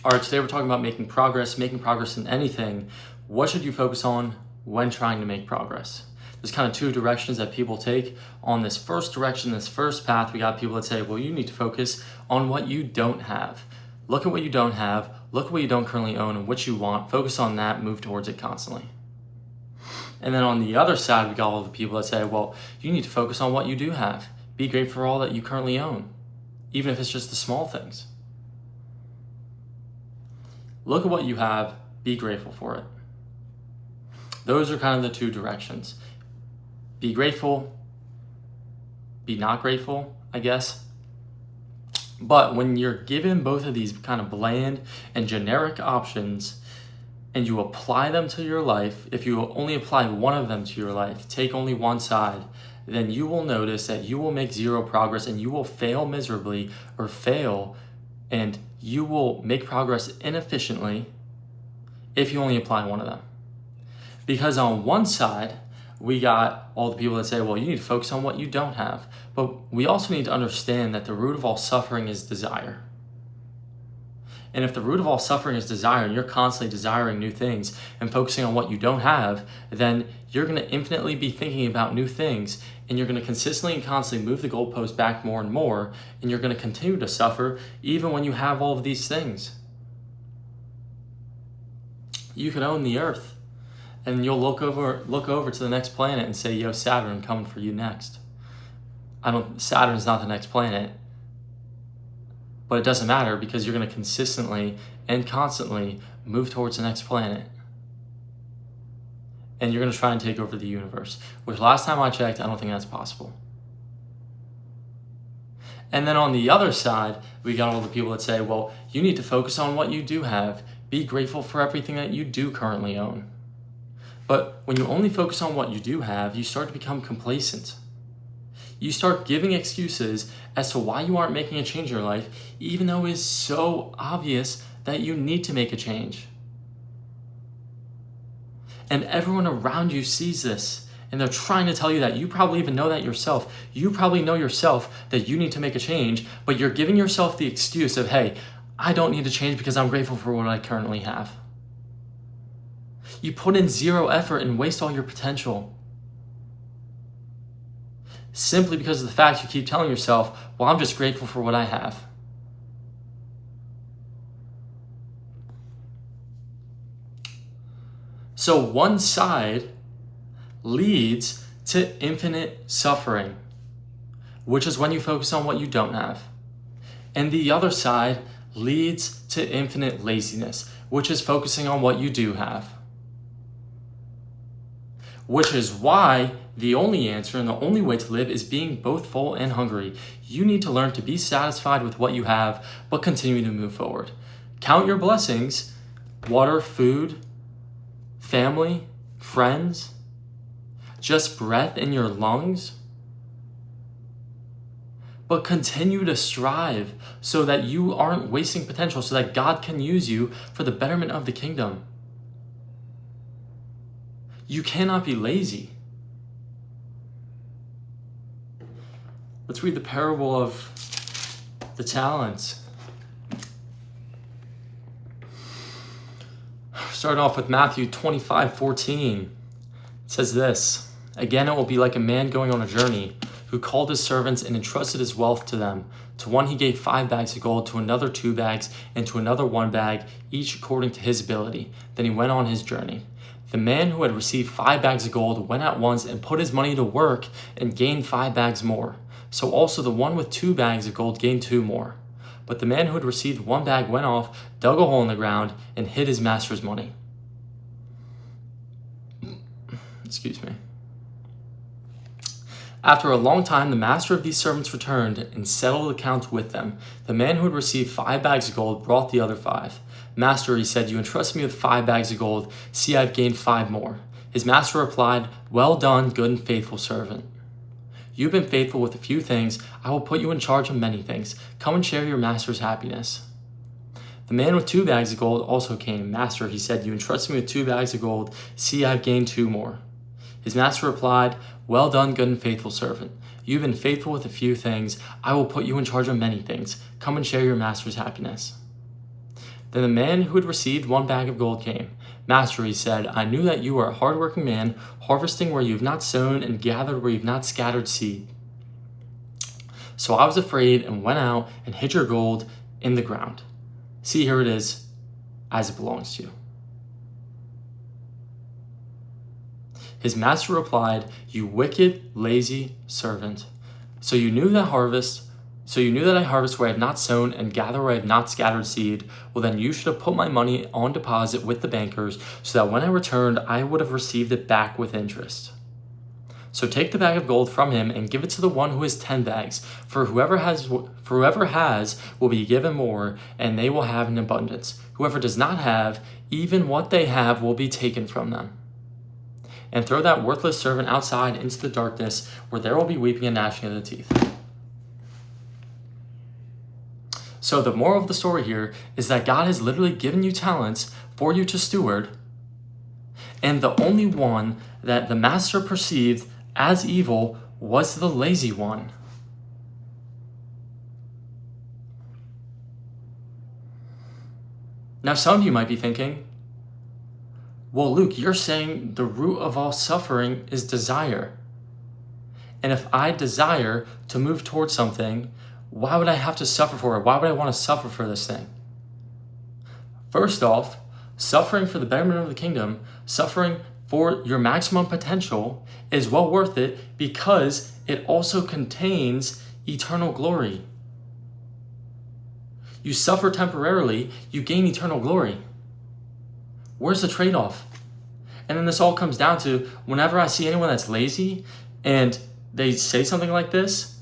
All right, today we're talking about making progress in anything. What should you focus on when trying to make progress? There's kind of two directions that people take. On this first direction, this first path, we got people that say, well, you need to focus on what you don't have. Look at what you don't have, look at what you don't currently own and what you want, focus on that, move towards it constantly. And then on the other side, we got all the people that say, well, you need to focus on what you do have. Be grateful for all that you currently own, even if it's just the small things. Look at what you have, be grateful for it. Those are kind of the two directions. Be grateful, be not grateful, I guess. But when you're given both of these kind of bland and generic options and you apply them to your life, if you only apply one of them to your life, take only one side, then you will notice that you will make zero progress and you will fail miserably or fail and you will make progress inefficiently if you only apply one of them. Because on one side, we got all the people that say, well, you need to focus on what you don't have. But we also need to understand that the root of all suffering is desire. And if the root of all suffering is desire and you're constantly desiring new things and focusing on what you don't have, then you're going to infinitely be thinking about new things and you're going to consistently and constantly move the goalpost back more and more and you're going to continue to suffer even when you have all of these things. You could own the earth and you'll look over to the next planet and say, yo, Saturn, I'm coming for you next. Saturn's not the next planet. But it doesn't matter because you're going to consistently and constantly move towards the next planet. And you're going to try and take over the universe, which last time I checked, I don't think that's possible. And then on the other side, we got all the people that say, well, you need to focus on what you do have. Be grateful for everything that you do currently own. But when you only focus on what you do have, you start to become complacent. You start giving excuses as to why you aren't making a change in your life, even though it is so obvious that you need to make a change. And everyone around you sees this, and they're trying to tell you that. You probably even know that yourself. You probably know yourself that you need to make a change, but you're giving yourself the excuse of, hey, I don't need to change because I'm grateful for what I currently have. You put in zero effort and waste all your potential. Simply because of the fact you keep telling yourself, well, I'm just grateful for what I have. So one side leads to infinite suffering, which is when you focus on what you don't have. And the other side leads to infinite laziness, which is focusing on what you do have. Which is why the only answer and the only way to live is being both full and hungry. You need to learn to be satisfied with what you have, but continue to move forward. Count your blessings: water, food, family, friends, just breath in your lungs. But continue to strive so that you aren't wasting potential, so that God can use you for the betterment of the kingdom. You cannot be lazy. Let's read the parable of the talents. Starting off with Matthew 25:14. It says this: again, it will be like a man going on a journey, who called his servants and entrusted his wealth to them. To one he gave 5 bags of gold, to another 2 bags, and to another 1 bag, each according to his ability. Then he went on his journey. The man who had received 5 bags of gold went at once and put his money to work and gained 5 bags more. So also the one with 2 bags of gold gained 2 more. But the man who had received 1 bag went off, dug a hole in the ground, and hid his master's money. Excuse me. After a long time, the master of these servants returned and settled accounts with them. The man who had received 5 bags of gold brought the other 5. Master, he said, you entrusted me with 5 bags of gold. See, I've gained 5 more. His master replied, well done, good and faithful servant. You've been faithful with a few things. I will put you in charge of many things. Come and share your master's happiness. The man with 2 bags of gold also came. Master, he said, you entrusted me with 2 bags of gold. See, I've gained 2 more. His master replied, well done, good and faithful servant. You've been faithful with a few things. I will put you in charge of many things. Come and share your master's happiness. Then the man who had received 1 bag of gold came. Master, he said, I knew that you are a hard-working man, harvesting where you have not sown and gathered where you have not scattered seed. So I was afraid and went out and hid your gold in the ground. See, here it is, as it belongs to you. His master replied, you wicked, lazy servant. So you knew that I harvest where I have not sown and gather where I have not scattered seed. Well, then you should have put my money on deposit with the bankers, so that when I returned, I would have received it back with interest. So take the bag of gold from him and give it to the one who has 10 bags. For whoever has will be given more, and they will have an abundance. Whoever does not have, even what they have will be taken from them. And throw that worthless servant outside into the darkness, where there will be weeping and gnashing of the teeth. So the moral of the story here is that God has literally given you talents for you to steward, and the only one that the master perceived as evil was the lazy one. Now some of you might be thinking, well, Luke, you're saying the root of all suffering is desire. And if I desire to move towards something, why would I have to suffer for it? Why would I want to suffer for this thing? First off, suffering for the betterment of the kingdom, suffering for your maximum potential is well worth it because it also contains eternal glory. You suffer temporarily, you gain eternal glory. Where's the trade-off? And then this all comes down to whenever I see anyone that's lazy and they say something like this,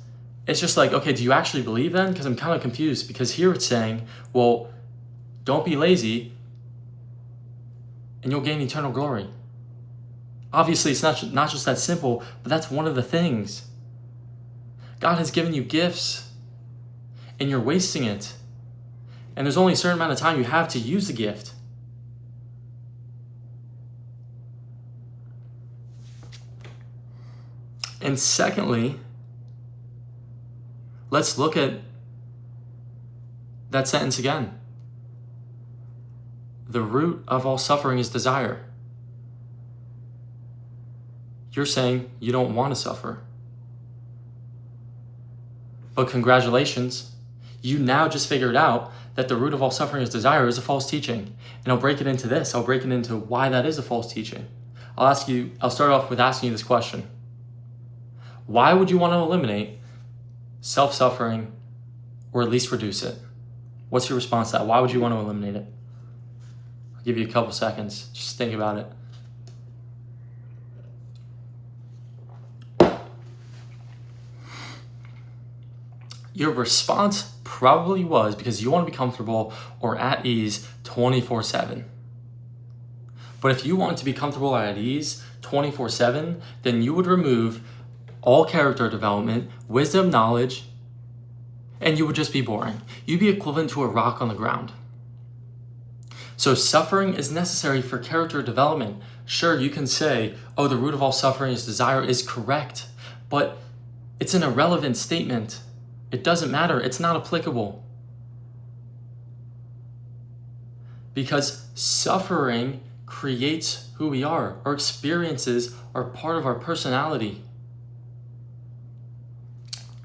it's just like, okay, do you actually believe then? Because I'm kind of confused, because here it's saying, well, don't be lazy and you'll gain eternal glory. Obviously, it's not just that simple, but that's one of the things. God has given you gifts and you're wasting it. And there's only a certain amount of time you have to use the gift. And secondly, let's look at that sentence again. The root of all suffering is desire. You're saying you don't want to suffer. But congratulations, you now just figured out that the root of all suffering is desire is a false teaching. And I'll break it into this. I'll break it into why that is a false teaching. I'll start off with asking you this question. Why would you want to eliminate self-suffering, or at least reduce it? What's your response to that? Why would you want to eliminate it? I'll give you a couple seconds. Just think about it. Your response probably was because you want to be comfortable or at ease 24/7. But if you want to be comfortable or at ease 24/7, then you would remove all character development, wisdom, knowledge, and you would just be boring. You'd be equivalent to a rock on the ground. So suffering is necessary for character development. Sure, you can say, oh, the root of all suffering is desire is correct, but it's an irrelevant statement. It doesn't matter. It's not applicable. Because suffering creates who we are. Our experiences are part of our personality.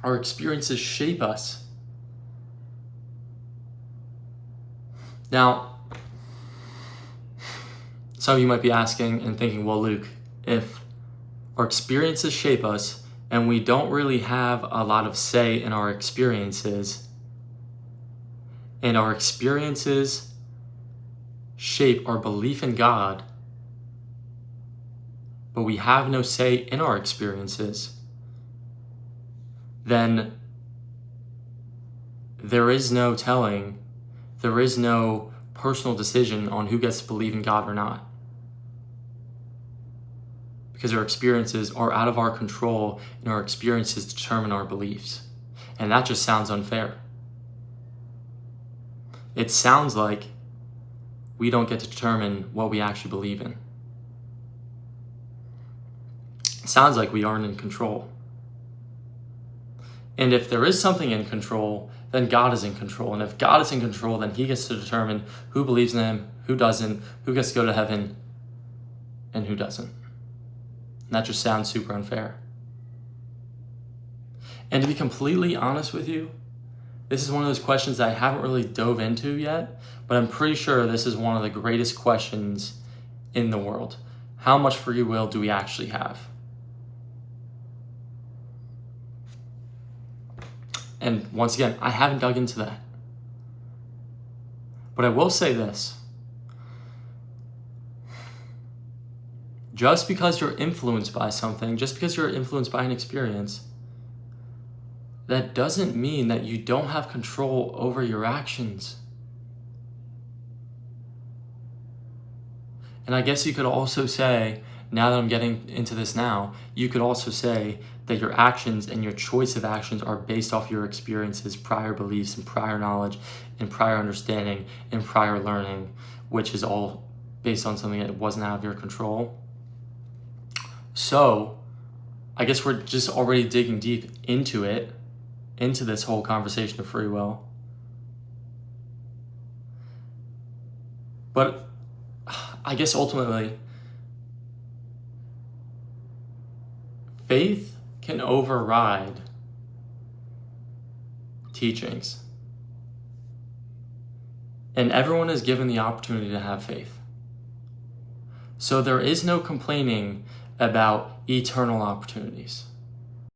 Our experiences shape us. Now, some of you might be asking and thinking, well, Luke, if our experiences shape us and we don't really have a lot of say in our experiences, and our experiences shape our belief in God, but we have no say in our experiences, then there is no telling, there is no personal decision on who gets to believe in God or not. Because our experiences are out of our control and our experiences determine our beliefs. And that just sounds unfair. It sounds like we don't get to determine what we actually believe in. It sounds like we aren't in control. And if there is something in control, then God is in control. And if God is in control, then he gets to determine who believes in him, who doesn't, who gets to go to heaven, and who doesn't. And that just sounds super unfair. And to be completely honest with you, this is one of those questions that I haven't really dove into yet, but I'm pretty sure this is one of the greatest questions in the world. How much free will do we actually have? And once again, I haven't dug into that. But I will say this. Just because you're influenced by something, just because you're influenced by an experience, that doesn't mean that you don't have control over your actions. And I guess you could also say, now that I'm getting into this now, you could also say that your actions and your choice of actions are based off your experiences, prior beliefs, and prior knowledge, and prior understanding, and prior learning, which is all based on something that wasn't out of your control. So, I guess we're just already digging deep into it, into this whole conversation of free will. But I guess ultimately, faith can override teachings. And everyone is given the opportunity to have faith. So there is no complaining about eternal opportunities.